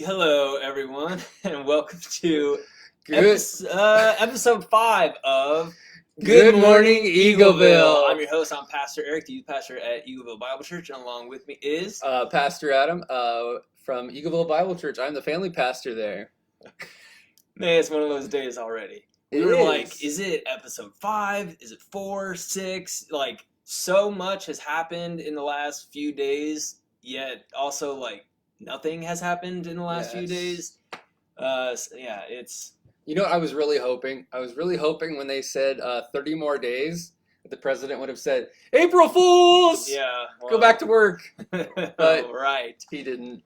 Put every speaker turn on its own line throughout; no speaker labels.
Hello, everyone, and welcome to
Good,
episode 5 of
good morning, Eagleville.
I'm your host, I'm Pastor Eric, the youth pastor at Eagleville Bible Church, and along with me is...
Pastor Adam from Eagleville Bible Church. I'm the family pastor there.
Man, it's one of those days already. We
It
were
is.
like, is it episode 5? Is it 4, 6? Like, so much has happened in the last few days, yet also, like, nothing has happened in the last few
Yes.
days. Yeah, it's...
You know what I was really hoping? I was really hoping when they said 30 more days, that the president would have said, April Fools!
Yeah.
Go back to work.
But right.
He didn't.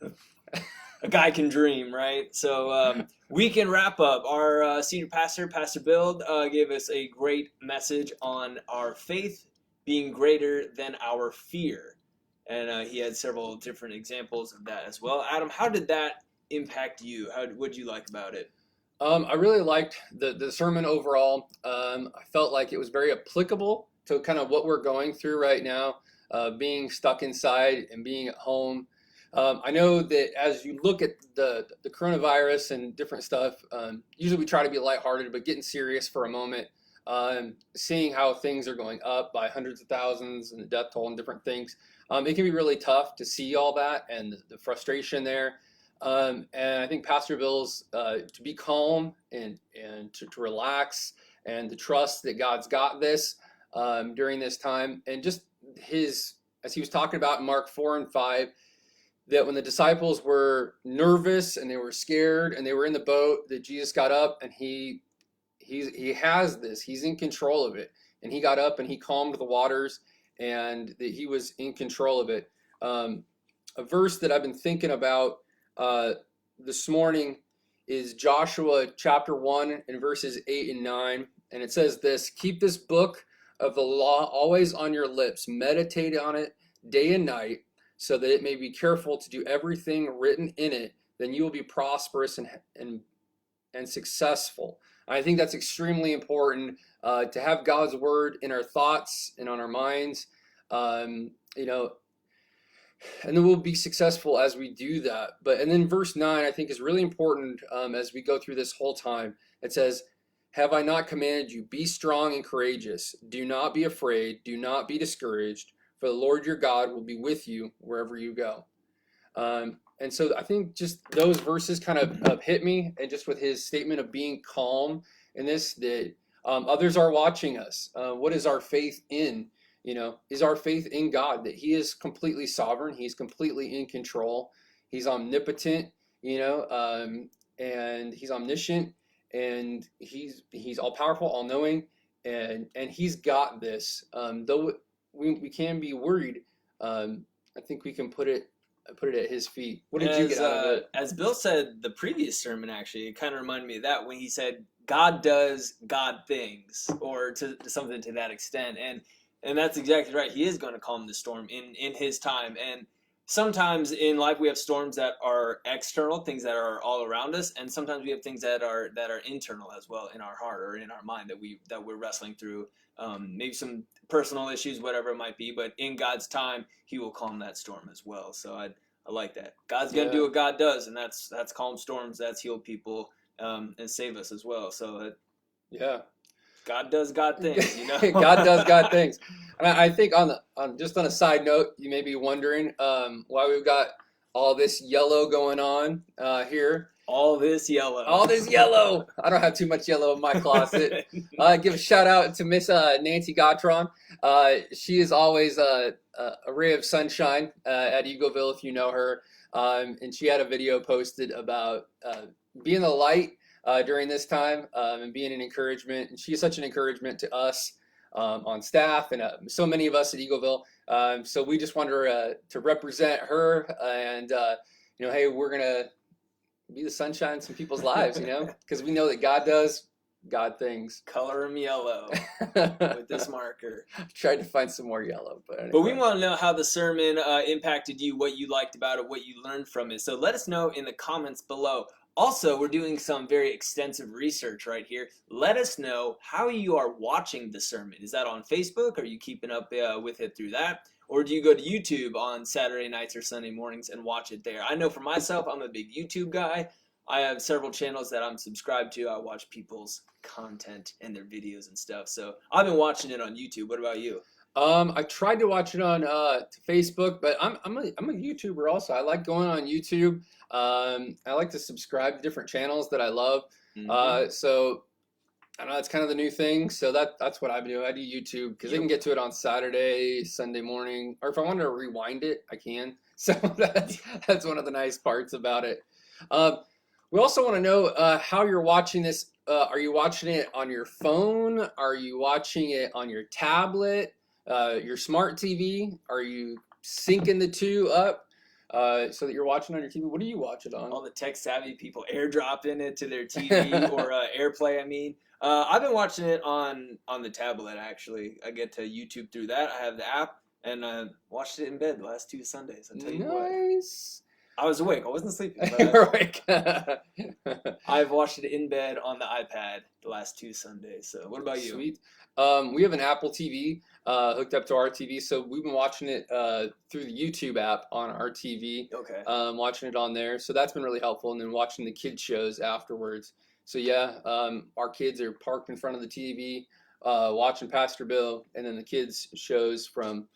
A guy can dream, right? So weekend wrap up. Our senior pastor, Pastor Bill, gave us a great message on our faith being greater than our fear. And he had several different examples of that as well. Adam, how did that impact you? What did you like about it?
I really liked the sermon overall. I felt like it was very applicable to kind of what we're going through right now, being stuck inside and being at home. I know that as you look at the coronavirus and different stuff, usually we try to be lighthearted, but getting serious for a moment, seeing how things are going up by hundreds of thousands and the death toll and different things, it can be really tough to see all that and the frustration there. And I think Pastor Bill's to be calm and to relax and to trust that God's got this during this time, and just as he was talking about in Mark 4 and 5, that when the disciples were nervous and they were scared and they were in the boat, that Jesus got up and he has this, he's in control of it, and he got up and he calmed the waters, and that he was in control of it. A verse that I've been thinking about this morning is Joshua chapter 1 and verses 8 and 9, and it says this: keep this book of the law always on your lips, meditate on it day and night, so that it may be careful to do everything written in it. Then you will be prosperous and successful. I think that's extremely important, to have God's word in our thoughts and on our minds, and then we'll be successful as we do that. And then verse 9, I think, is really important as we go through this whole time. It says, have I not commanded you, be strong and courageous, do not be afraid, do not be discouraged, for the Lord your God will be with you wherever you go. And so I think just those verses kind of hit me, and just with his statement of being calm in this, that others are watching us. What is our faith in? Is our faith in God, that he is completely sovereign, he's completely in control, he's omnipotent, and he's omniscient, and he's all powerful, all knowing, and he's got this. Though we can be worried, I think we can put it at his feet. What did you get out of it?
As Bill said, the previous sermon, actually, it kind of reminded me of that when he said, God does God things, or to something to that extent. And that's exactly right. He is going to calm the storm in his time. And sometimes in life we have storms that are external, things that are all around us, and sometimes we have things that are internal as well, in our heart or in our mind, that we're wrestling through. Maybe some personal issues, whatever it might be. But in God's time, he will calm that storm as well. So I like that. God's going to do what God does, and that's calm storms, that's heal people, and save us as well. So God does God things,
God does God things. And I think on a side note, you may be wondering why we've got all this yellow going on here.
All this yellow.
I don't have too much yellow in my closet. Give a shout out to Miss Nancy Gautron. She is always a ray of sunshine at Eagleville, if you know her. And she had a video posted about being the light during this time, and being an encouragement. And she is such an encouragement to us on staff, and so many of us at Eagleville. So we just want her to represent her, and hey, we're gonna be the sunshine in some people's lives, because we know that God does God things.
Color them yellow with this marker.
I tried to find some more yellow, but anyway.
But we want to know how the sermon impacted you, what you liked about it, what you learned from it. So let us know in the comments below. Also, we're doing some very extensive research right here. Let us know how you are watching the sermon. Is that on Facebook? Are you keeping up with it through that? or do you go to YouTube on Saturday nights or Sunday mornings and watch it there? I know for myself, I'm a big YouTube guy. I have several channels that I'm subscribed to. I watch people's content and their videos and stuff. So I've been watching it on YouTube. What about you?
I tried to watch it on Facebook, but I'm a YouTuber also. I like going on YouTube. I like to subscribe to different channels that I love. So I know that's kind of the new thing. So that's what I do. I do YouTube because I can get to it on Saturday, Sunday morning, or if I want to rewind it, I can. So that's one of the nice parts about it. We also want to know how you're watching this. Are you watching it on your phone? Are you watching it on your tablet? Your smart TV? Are you syncing the two up so that you're watching on your TV? What do you watch it on?
All the tech savvy people airdropping it to their TV or AirPlay. I mean, I've been watching it on the tablet. Actually, I get to YouTube through that. I have the app and watched it in bed the last 2 Sundays. I'll tell you what.
Nice.
I was awake. I wasn't sleeping.
Right.
I've watched it in bed on the iPad the last 2 Sundays. So, what about you?
Sweet. We have an Apple TV hooked up to our TV, so we've been watching it through the YouTube app on our TV.
Okay.
Watching it on there, so that's been really helpful. And then watching the kids shows afterwards. So yeah, our kids are parked in front of the TV, watching Pastor Bill, and then the kids shows from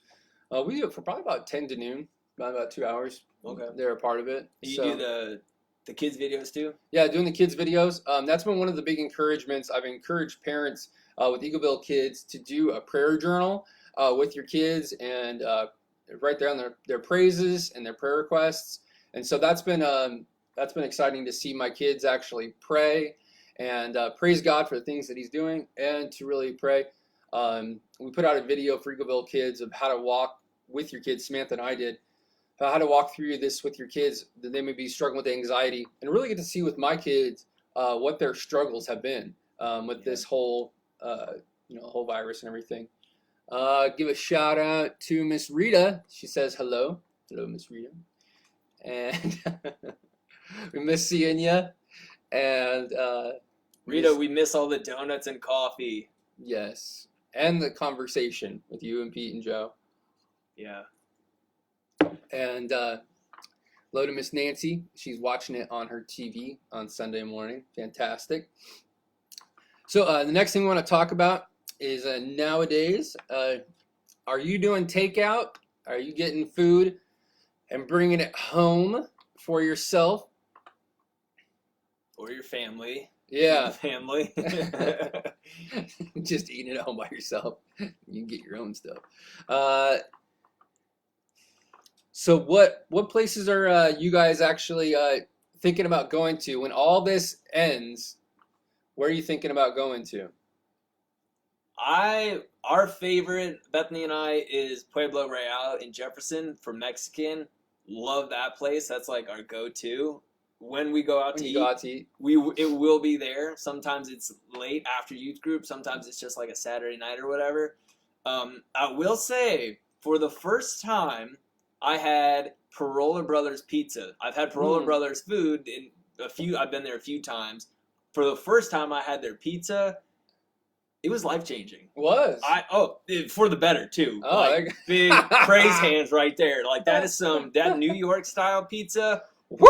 we do it for probably about 10 to noon, about 2 hours.
Okay.
They're a part of it.
You do the kids videos too?
Yeah, doing the kids videos. That's been one of the big encouragements. I've encouraged parents with Eagleville kids to do a prayer journal with your kids and write down their praises and their prayer requests. And so that's been exciting to see my kids actually pray and praise God for the things that He's doing and to really pray. We put out a video for Eagleville kids of how to walk with your kids. Samantha and I did. How to walk through this with your kids that they may be struggling with anxiety, and really get to see with my kids what their struggles have been with this whole whole virus and everything. Give a shout out to Miss Rita. She says hello. Hello, Miss Rita. And we miss seeing you. And
Rita, we miss all the donuts and coffee.
Yes, and the conversation with you and Pete and Joe.
Yeah.
And hello to Miss Nancy. She's watching it on her TV on Sunday morning. Fantastic. So the next thing we want to talk about is nowadays, are you doing takeout? Are you getting food and bringing it home for yourself?
Or your family.
Yeah.
Family.
Just eating it at home by yourself. You can get your own stuff. So what places are you guys actually thinking about going to when all this ends? Where are you thinking about going to?
Our favorite, Bethany and I, is Pueblo Real in Jefferson for Mexican. Love that place. That's like our go-to. When we go out to eat, it will be there. Sometimes it's late after youth group. Sometimes it's just like a Saturday night or whatever. I will say, for the first time, I had Parola Brothers pizza. I've had Parola Brothers food I've been there a few times. For the first time I had their pizza, it was life-changing. For the better too.
Oh,
like, big praise hands right there. Like that is that New York style pizza.
Woo!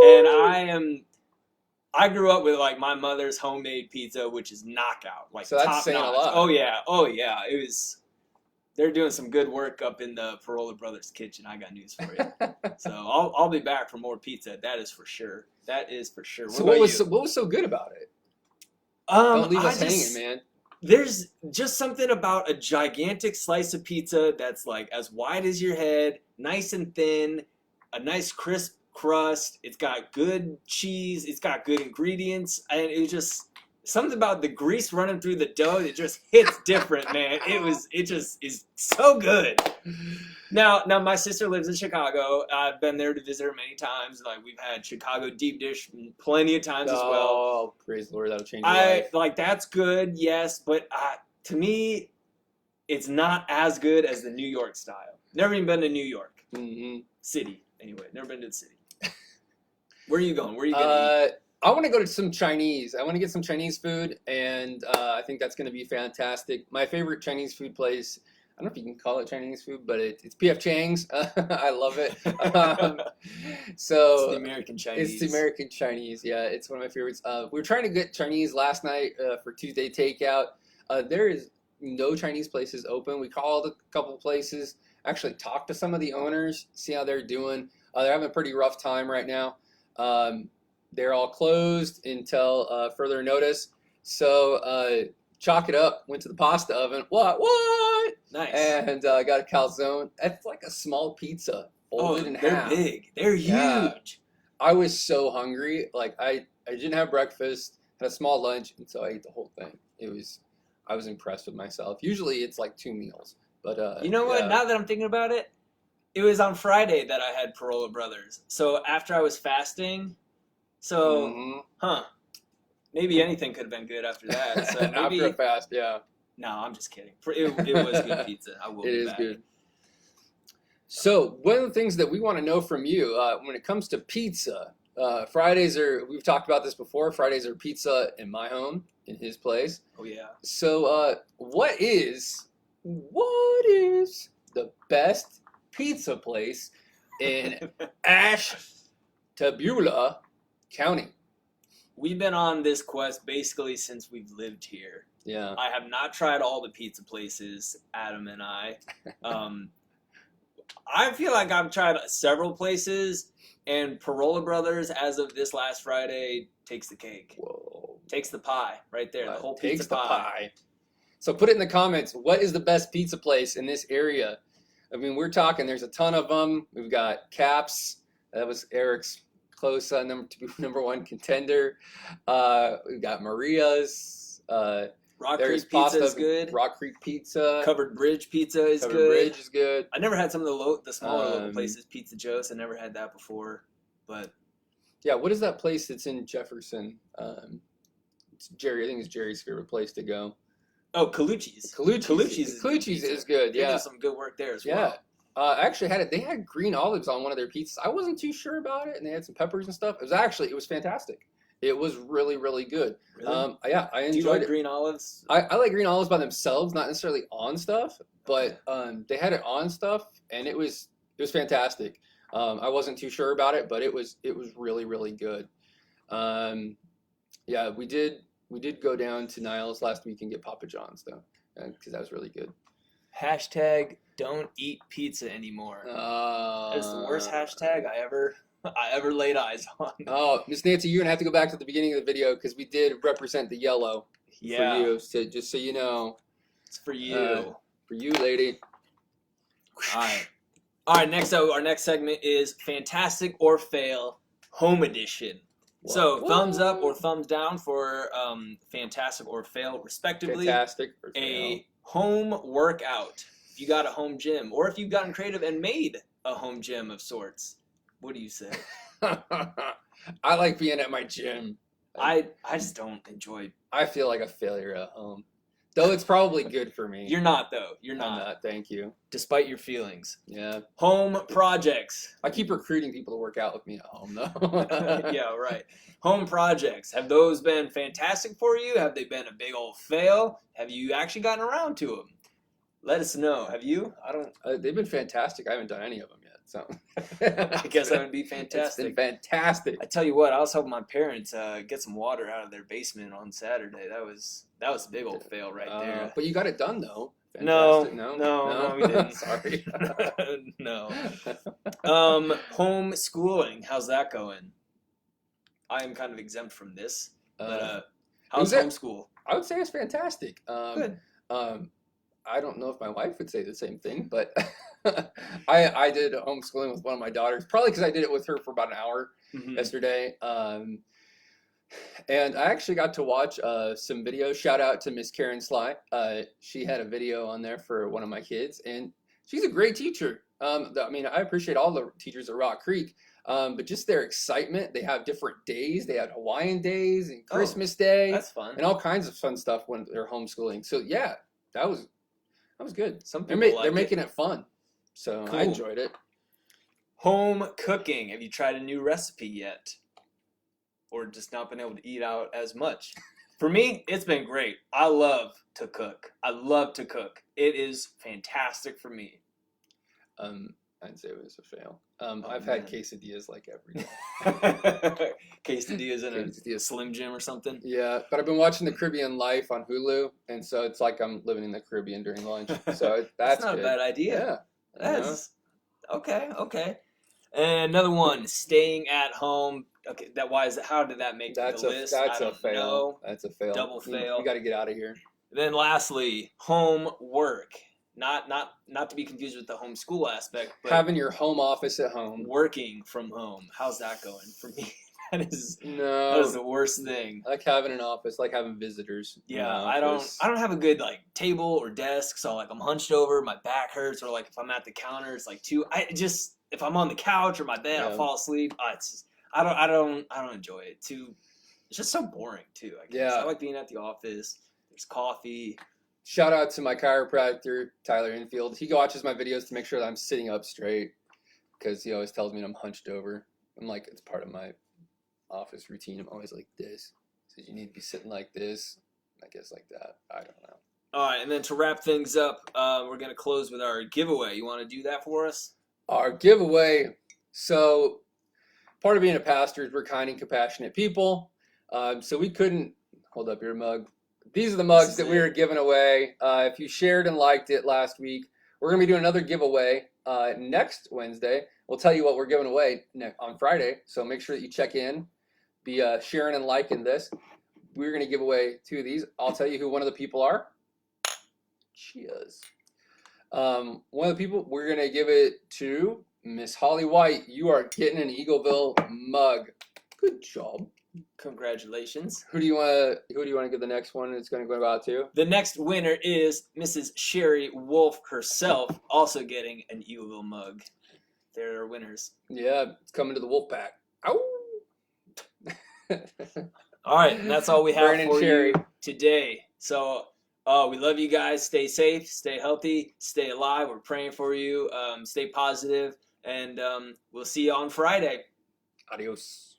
And I grew up with like my mother's homemade pizza, which is knockout. Like
so that's
top
saying
notch.
a lot.
Oh yeah. It was. They're doing some good work up in the Parola Brothers kitchen. I got news for you. So I'll be back for more pizza. That is for sure.
So what was so good about it? Don't leave us hanging, man.
There's just something about a gigantic slice of pizza that's like as wide as your head, nice and thin, a nice crisp crust. It's got good cheese. It's got good ingredients, and it just. Something about the grease running through the dough, it just hits different, man. It just is so good. Now my sister lives in Chicago. I've been there to visit her many times. Like we've had Chicago deep dish plenty of times as well.
Oh, praise the Lord, that'll change your life.
Like that's good, yes, but to me, it's not as good as the New York style. Never even been to New York City. Anyway, never been to the city. Where are you going? Where are you gonna eat?
I want to go to some Chinese. I want to get some Chinese food, and I think that's going to be fantastic. My favorite Chinese food place I don't know if you can call it Chinese food, but it's P.F. Chang's. I love it. Um,
It's the
so
American Chinese.
it's the American Chinese. Yeah, it's one of my favorites. We were trying to get Chinese last night for Tuesday takeout. There is no Chinese places open. We called a couple of places. Actually, talked to some of the owners, see how they're doing. They're having a pretty rough time right now. They're all closed until further notice. So chalk it up. Went to the pasta oven. What?
Nice.
And got a calzone. That's like a small pizza folded in
they're
half.
big. They're
Yeah.
huge.
I was so hungry. Like I didn't have breakfast. Had a small lunch, and so I ate the whole thing. I was impressed with myself. Usually it's like 2 meals, but
You know what?
yeah.
Now that I'm thinking about it, it was on Friday that I had Parola Brothers. So after I was fasting, so
Mhm.
maybe anything could have been good after that. So maybe
After a fast, yeah.
no, I'm just kidding. It was good pizza. I will.
It
be
is
back.
good. So one of the things that we want to know from you when it comes to pizza, we've talked about this before, Fridays are pizza in my home, in his place.
Oh yeah.
So what is the best pizza place in Ashtabula County?
We've been on this quest basically since we've lived here.
Yeah.
I have not tried all the pizza places, Adam and I. I feel like I've tried several places, and Parola Brothers, as of this last Friday, takes the cake.
Whoa.
Takes the pie right there, the whole
Takes
pizza
the
pie.
So put it in the comments. What is the best pizza place in this area? I mean, we're talking. There's a ton of them. We've got Caps. That was Eric's close number one contender. We've got Maria's.
Rock
There's
Creek Pizza
pasta,
is good.
Rock Creek Pizza.
Covered Bridge Pizza is
Covered
good.
Bridge is good.
I never had some of the smaller local
Um,
places. Pizza Joe's, I never had that before. But
Yeah, what is that place that's in Jefferson? It's Jerry. I think it's Jerry's favorite place to go.
oh, Colucci's.
Colucci's is good.
They
Yeah.
do some good work there as
Yeah.
well.
I actually had it. They had green olives on one of their pizzas. I wasn't too sure about it, and they had some peppers and stuff. It was fantastic. It was really, really good.
Really?
Yeah, I
Do you
enjoyed
like
it.
green olives?
I like green olives by themselves, not necessarily on stuff, but they had it on stuff, and it was fantastic. I wasn't too sure about it, but it was really, really good. Yeah, we did go down to Niles last week and get Papa John's though, because that was really good.
Hashtag don't eat pizza anymore. That's the worst hashtag I ever laid eyes on.
Oh, Miss Nancy, you're gonna have to go back to the beginning of the video because we did represent the yellow
Yeah,
for you. So just so you know,
it's for you.
for you, lady.
All right. Next up, our next segment is Fantastic or Fail Home Edition. So thumbs up or thumbs down for Fantastic or Fail, respectively.
Fantastic. Or fail.
A home workout. If you got a home gym, or if you've gotten creative and made a home gym of sorts. What do you say?
I like being at my gym.
I just don't enjoy.
I feel like a failure at home. Though it's probably good for me.
You're not though. You're
I'm
not.
not, thank you.
Despite your feelings.
Yeah.
Home projects.
I keep recruiting people to work out with me at home though.
Yeah, right. Home projects. Have those been fantastic for you? Have they been a big old fail? Have you actually gotten around to them? Let us know. Have you? I don't.
They've been fantastic. I haven't done any of them yet, so
I guess that would be
It's
fantastic.
been fantastic.
I tell you what, I was helping my parents get some water out of their basement on Saturday. That was a big old fail right there.
But you got it done though.
No,
Fantastic.
no, we didn't.
Sorry.
No. Homeschooling. How's that going? I am kind of exempt from this. But how's homeschool?
I would say it's fantastic.
Good.
I don't know if my wife would say the same thing, but I did homeschooling with one of my daughters, probably because I did it with her for about an hour yesterday. And I actually got to watch some videos. Shout out to Miss Karen Sly. She had a video on there for one of my kids, and she's a great teacher. I mean, I appreciate all the teachers at Rock Creek, but just their excitement. They have different days. They had Hawaiian days and Christmas Day.
That's fun.
And all kinds of fun stuff when they're homeschooling. So yeah, that was good.
Some
They're
people
they're making it fun. So
Cool.
I enjoyed it.
Home cooking. Have you tried a new recipe yet? Or just not been able to eat out as much? For me, it's been great. I love to cook. I love to cook. It is fantastic for me.
I'd say it was a fail.
Oh,
I've
man.
had quesadillas like every day.
Quesadillas in a
Quesadillas.
Slim Jim or something.
Yeah, but I've been watching the Caribbean Life on Hulu, and so it's like I'm living in the Caribbean during lunch. So that's
not
good.
a bad idea.
Yeah.
That's okay. Okay. And another one, staying at home. Okay, why is that? How did that make
That's
the
a
list?
that's
I
a
don't
fail.
know.
That's a fail.
Double fail.
We got to get out of here.
Then lastly, home work. Not to be confused with the homeschool aspect, but
Having your home office at home.
working from home. How's that going for me? That is
No,
the worst thing.
I like having an office, like having visitors. in
Yeah,
my
I
office.
don't have a good like table or desk, so like I'm hunched over, my back hurts, or like if I'm at the counter, it's like if I'm on the couch or my bed,
Yeah.
I'll fall asleep. It's just, I don't enjoy it. It's just so boring too. I guess.
Yeah.
I like being at the office. There's coffee.
Shout out to my chiropractor, Tyler Infield. He watches my videos to make sure that I'm sitting up straight because he always tells me I'm hunched over. I'm like, it's part of my office routine. I'm always like this. He says, you need to be sitting like this. I guess like that. I don't know.
All right, and then to wrap things up, we're gonna close with our giveaway. You want to do that for us?
Our giveaway. So, part of being a pastor is we're kind and compassionate people. So we couldn't hold up your mug. These are the mugs that we were giving away. If you shared and liked it last week, we're going to be doing another giveaway next Wednesday. We'll tell you what we're giving away on Friday. So make sure that you check in, be sharing and liking this. We're going to give away 2 of these. I'll tell you who one of the people are. Cheers. One of the people, we're going to give it to Miss Holly White. You are getting an Eagleville mug. Good job.
Congratulations.
Who do you want to give the next one? It's going to go out to.
The next winner is Mrs. Sherry Wolf herself, also getting an Eagleville mug. They're our winners.
Yeah, it's coming to the Wolf Pack. Ow!
All right, and that's all we have
Brandon
for
Cherry.
you today. So we love you guys. Stay safe, stay healthy, stay alive. We're praying for you. Stay positive, and we'll see you on Friday.
Adios.